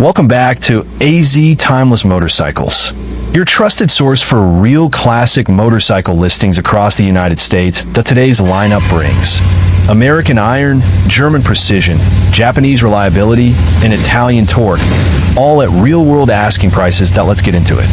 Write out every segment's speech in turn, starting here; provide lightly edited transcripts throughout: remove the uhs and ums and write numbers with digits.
Welcome back to AZ Timeless Motorcycles, your trusted source for real classic motorcycle listings across the United States that today's lineup brings. American iron, German precision, Japanese reliability, and Italian torque, all at real-world asking prices that let's get into it.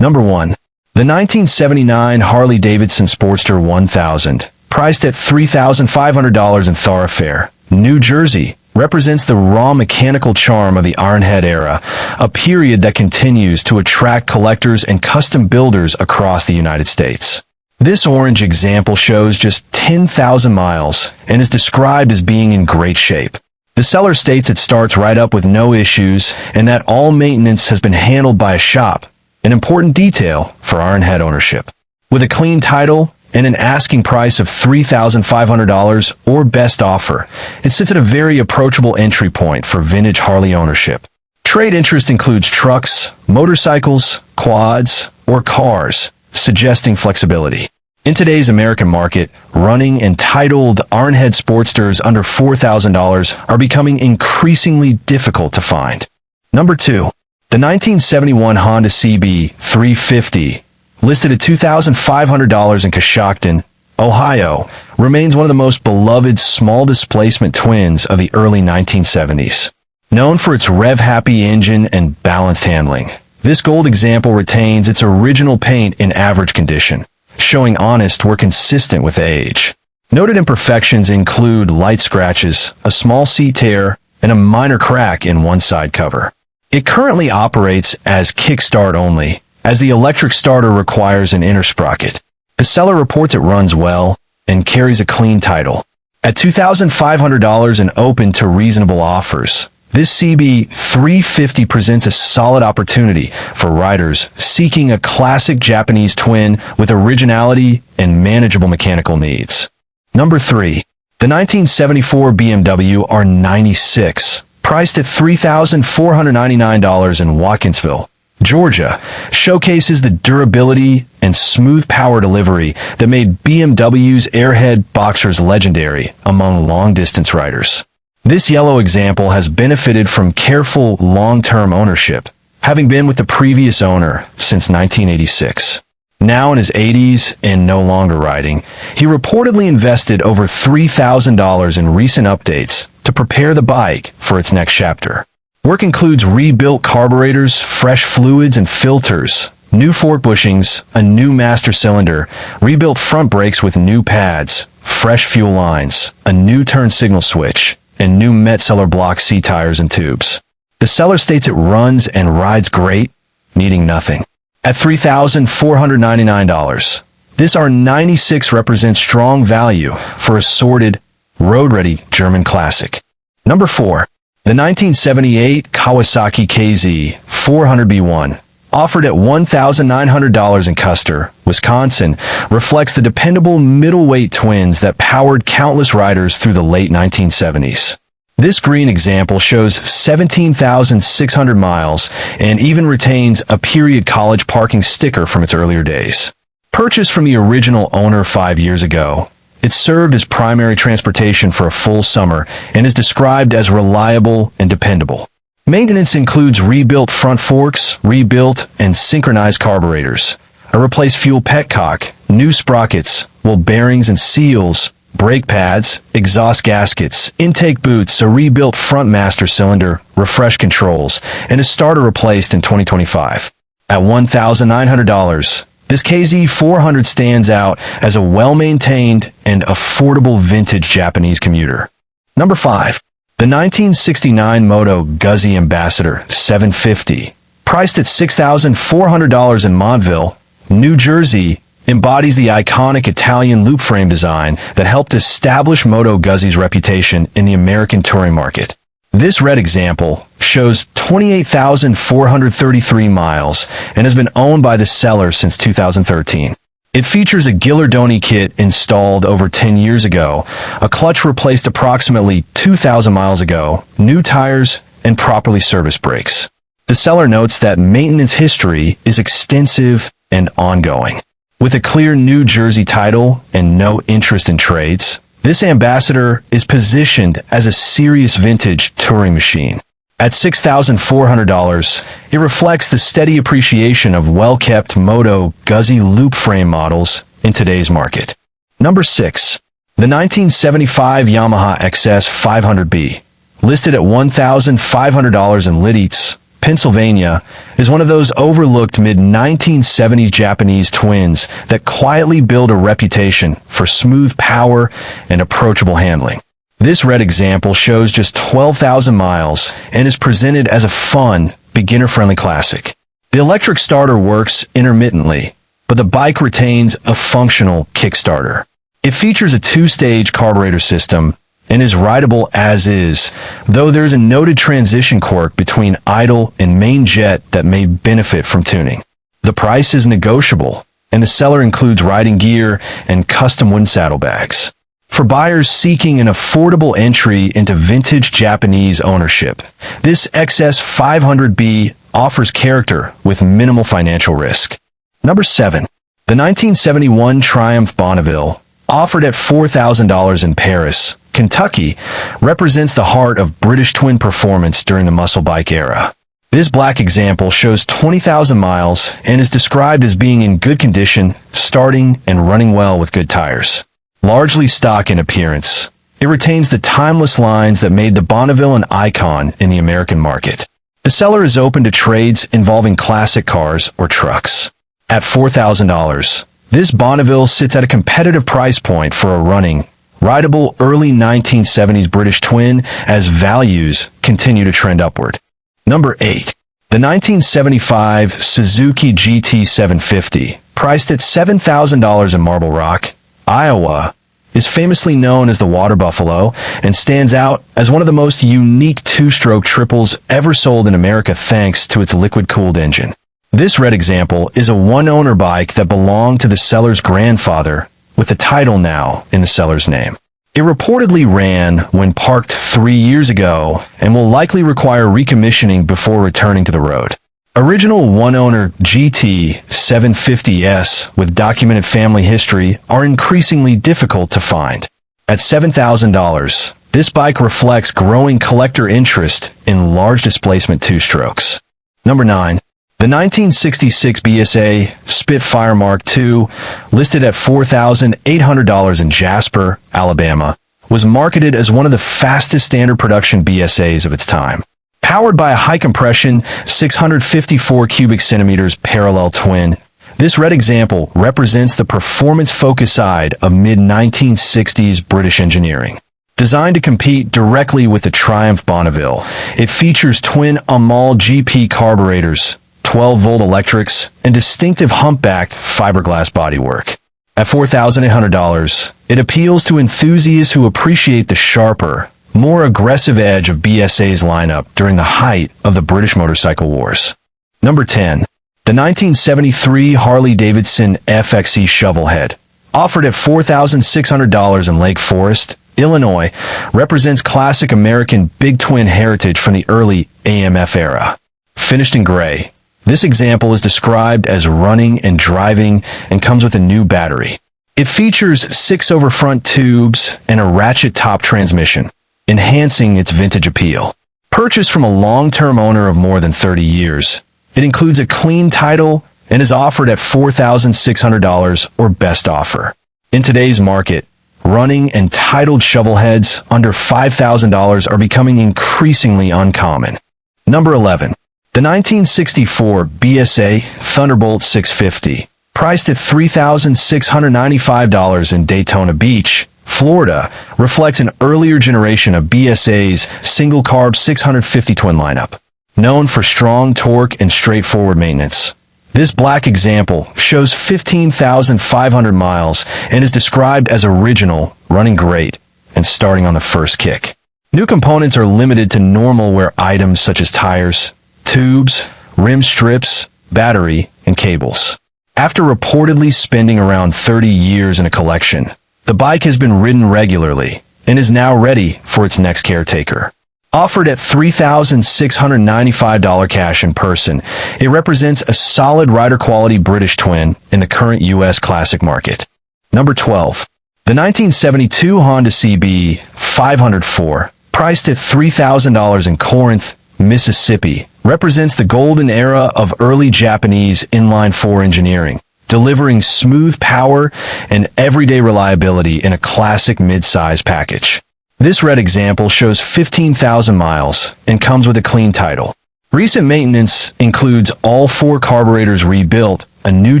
Number 1. The 1979 Harley-Davidson Sportster 1000, priced at $3,500 in thoroughfare, New Jersey, represents the raw mechanical charm of the Ironhead era, a period that continues to attract collectors and custom builders across the United States. This orange example shows just 10,000 miles and is described as being in great shape. The seller states it starts right up with no issues and that all maintenance has been handled by a shop, an important detail for Ironhead ownership. With a clean title and an asking price of $3,500 or best offer, it sits at a very approachable entry point for vintage Harley ownership. Trade interest includes trucks, motorcycles, quads, or cars, suggesting flexibility. In today's American market, running and titled Ironhead Sportsters under $4,000 are becoming increasingly difficult to find. Number 2. The 1971 Honda CB 350, listed at $2,500 in Coshocton, Ohio, remains one of the most beloved small displacement twins of the early 1970s. Known for its rev-happy engine and balanced handling, this gold example retains its original paint in average condition, showing honest or consistent with age. Noted imperfections include light scratches, a small seat tear, and a minor crack in one side cover. It currently operates as kickstart only, as the electric starter requires an inner sprocket. The seller reports it runs well and carries a clean title. At $2,500 and open to reasonable offers, this CB 350 presents a solid opportunity for riders seeking a classic Japanese twin with originality and manageable mechanical needs. Number 3. The 1974 BMW R96, priced at $3,499 in Watkinsville, Georgia, showcases the durability and smooth power delivery that made BMW's Airhead Boxers legendary among long-distance riders. This yellow example has benefited from careful long-term ownership, having been with the previous owner since 1986. Now in his 80s and no longer riding, he reportedly invested over $3,000 in recent updates to prepare the bike for its next chapter. Work includes rebuilt carburetors, fresh fluids and filters, new fork bushings, a new master cylinder, rebuilt front brakes with new pads, fresh fuel lines, a new turn signal switch, and new Metzeler block C tires and tubes. The seller states it runs and rides great, needing nothing. At $3,499, this R96 represents strong value for a sorted, road-ready German classic. Number 4. The 1978 Kawasaki KZ 400B1, offered at $1,900 in Custer, Wisconsin, reflects the dependable middleweight twins that powered countless riders through the late 1970s. This green example shows 17,600 miles and even retains a period college parking sticker from its earlier days. Purchased from the original owner 5 years ago, it served as primary transportation for a full summer and is described as reliable and dependable. Maintenance includes rebuilt front forks, rebuilt and synchronized carburetors, a replaced fuel petcock, new sprockets, while bearings and seals, brake pads, exhaust gaskets, intake boots, a rebuilt front master cylinder, refreshed controls, and a starter replaced in 2025. At $1,900, this KZ400 stands out as a well-maintained and affordable vintage Japanese commuter. Number 5. The 1969 Moto Guzzi Ambassador 750, priced at $6,400 in Montville, New Jersey, embodies the iconic Italian loop frame design that helped establish Moto Guzzi's reputation in the American touring market. This red example shows 28,433 miles and has been owned by the seller since 2013. It features a Ghilardoni kit installed over 10 years ago, a clutch replaced approximately 2,000 miles ago, new tires, and properly serviced brakes. The seller notes that maintenance history is extensive and ongoing. With a clear New Jersey title and no interest in trades, this Ambassador is positioned as a serious vintage touring machine. At $6,400, it reflects the steady appreciation of well-kept Moto Guzzi loop frame models in today's market. Number 6. The 1975 Yamaha XS 500B, listed at $1,500 in Lititz, Pennsylvania, is one of those overlooked mid-1970s Japanese twins that quietly build a reputation for smooth power and approachable handling. This red example shows just 12,000 miles and is presented as a fun, beginner-friendly classic. The electric starter works intermittently, but the bike retains a functional kickstarter. It features a two-stage carburetor system and is rideable as is, though there's a noted transition quirk between idle and main jet that may benefit from tuning. The price is negotiable, and the seller includes riding gear and custom wind saddlebags. For buyers seeking an affordable entry into vintage Japanese ownership, this XS 500B offers character with minimal financial risk. Number 7. The 1971 Triumph Bonneville, offered at $4,000 in Paris, Kentucky, represents the heart of British twin performance during the muscle bike era. This black example shows 20,000 miles and is described as being in good condition, starting and running well with good tires. Largely stock in appearance, it retains the timeless lines that made the Bonneville an icon in the American market. The seller is open to trades involving classic cars or trucks. At $4,000, this Bonneville sits at a competitive price point for a running, rideable early 1970s British twin as values continue to trend upward. Number 8. The 1975 Suzuki GT 750, priced at $7,000 in Marble Rock, Iowa, is famously known as the Water Buffalo and stands out as one of the most unique two-stroke triples ever sold in America thanks to its liquid-cooled engine. This red example is a one-owner bike that belonged to the seller's grandfather, with the title now in the seller's name. It reportedly ran when parked 3 years ago and will likely require recommissioning before returning to the road. Original one-owner GT 750S with documented family history are increasingly difficult to find. At $7,000, this bike reflects growing collector interest in large displacement two-strokes. Number 9. The 1966 BSA Spitfire Mark II, listed at $4,800 in Jasper, Alabama, was marketed as one of the fastest standard production BSAs of its time. Powered by a high-compression, 654 cubic centimeters parallel twin, this red example represents the performance-focused side of mid-1960s British engineering. Designed to compete directly with the Triumph Bonneville, it features twin Amal GP carburetors, 12-volt electrics, and distinctive humpbacked fiberglass bodywork. At $4,800, it appeals to enthusiasts who appreciate the sharper, more aggressive edge of BSA's lineup during the height of the British motorcycle wars. Number 10. The 1973 Harley-Davidson FXE Shovelhead, offered at $4,600 in Lake Forest, Illinois, represents classic American big twin heritage from the early AMF era. Finished in gray, this example is described as running and driving and comes with a new battery. It features 6 over-front tubes and a ratchet top transmission, enhancing its vintage appeal. Purchased from a long-term owner of more than 30 years, it includes a clean title and is offered at $4,600 or best offer. In today's market, running and titled shovelheads under $5,000 are becoming increasingly uncommon. Number 11. The 1964 BSA Thunderbolt 650, priced at $3,695 in Daytona Beach, Florida, reflects an earlier generation of BSA's single-carb 650 twin lineup. Known for strong torque and straightforward maintenance, this black example shows 15,500 miles and is described as original, running great, and starting on the first kick. New components are limited to normal wear items such as tires, tubes, rim strips, battery, and cables. After reportedly spending around 30 years in a collection, the bike has been ridden regularly and is now ready for its next caretaker. Offered at $3,695 cash in person, it represents a solid rider-quality British twin in the current U.S. classic market. Number 12. The 1972 Honda CB 504, priced at $3,000 in Corinth, Mississippi, represents the golden era of early Japanese inline-four engineering, delivering smooth power and everyday reliability in a classic mid-size package. This red example shows 15,000 miles and comes with a clean title. Recent maintenance includes all 4 carburetors rebuilt, a new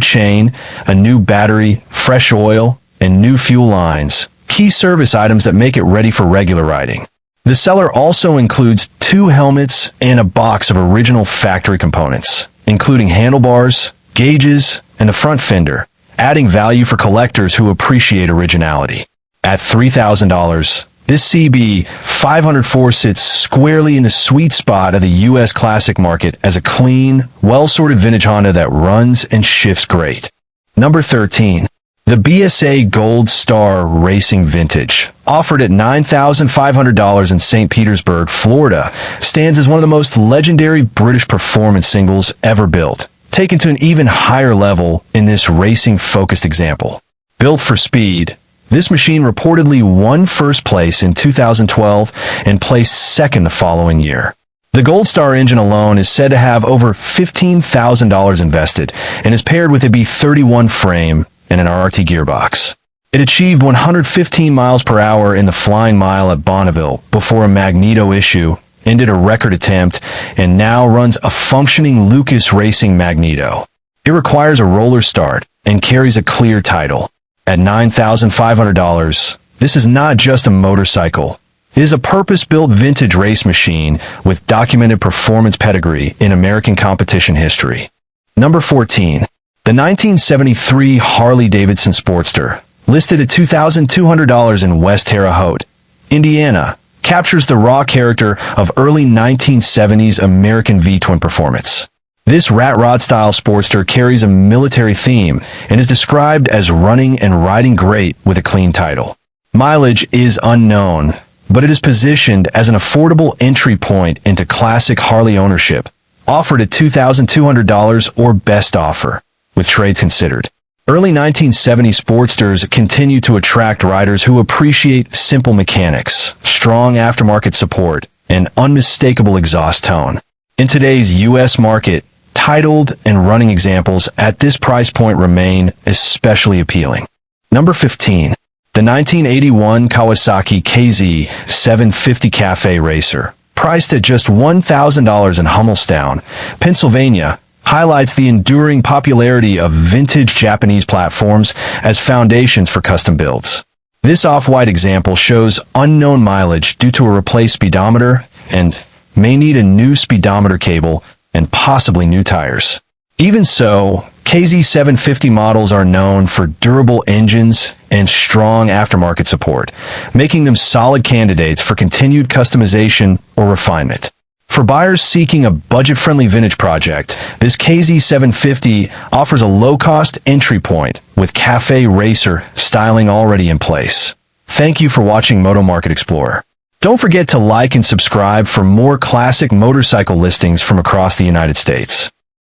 chain, a new battery, fresh oil, and new fuel lines, key service items that make it ready for regular riding. The seller also includes 2 helmets and a box of original factory components, including handlebars, gauges, and a front fender, adding value for collectors who appreciate originality. At $3,000, this CB 504 sits squarely in the sweet spot of the U.S. classic market as a clean, well-sorted vintage Honda that runs and shifts great. Number 13. The BSA Gold Star Racing Vintage, offered at $9,500 in St. Petersburg, Florida, stands as one of the most legendary British performance singles ever built, taken to an even higher level in this racing-focused example. Built for speed, this machine reportedly won first place in 2012 and placed second the following year. The Gold Star engine alone is said to have over $15,000 invested and is paired with a B31 frame and an RRT gearbox. It achieved 115 miles per hour in the flying mile at Bonneville before a magneto issue ended a record attempt and now runs a functioning Lucas Racing magneto. It requires a roller start and carries a clear title. At $9,500, this is not just a motorcycle. It is a purpose-built vintage race machine with documented performance pedigree in American competition history. Number 14. The 1973 Harley-Davidson Sportster, listed at $2,200 in West Terre Haute, Indiana, captures the raw character of early 1970s American V-twin performance. This rat rod-style Sportster carries a military theme and is described as running and riding great with a clean title. Mileage is unknown, but it is positioned as an affordable entry point into classic Harley ownership, offered at $2,200 or best offer, with trades considered. Early 1970 Sportsters continue to attract riders who appreciate simple mechanics, strong aftermarket support, and unmistakable exhaust tone. In today's U.S. market, titled and running examples at this price point remain especially appealing. Number 15. The 1981 Kawasaki KZ750 Cafe Racer, priced at just $1,000 in Hummelstown, Pennsylvania, highlights the enduring popularity of vintage Japanese platforms as foundations for custom builds. This off-white example shows unknown mileage due to a replaced speedometer and may need a new speedometer cable and possibly new tires. Even so, KZ750 models are known for durable engines and strong aftermarket support, making them solid candidates for continued customization or refinement. For buyers seeking a budget-friendly vintage project, this KZ750 offers a low-cost entry point with Cafe Racer styling already in place. Thank you for watching Moto Market Explorer. Don't forget to like and subscribe for more classic motorcycle listings from across the United States.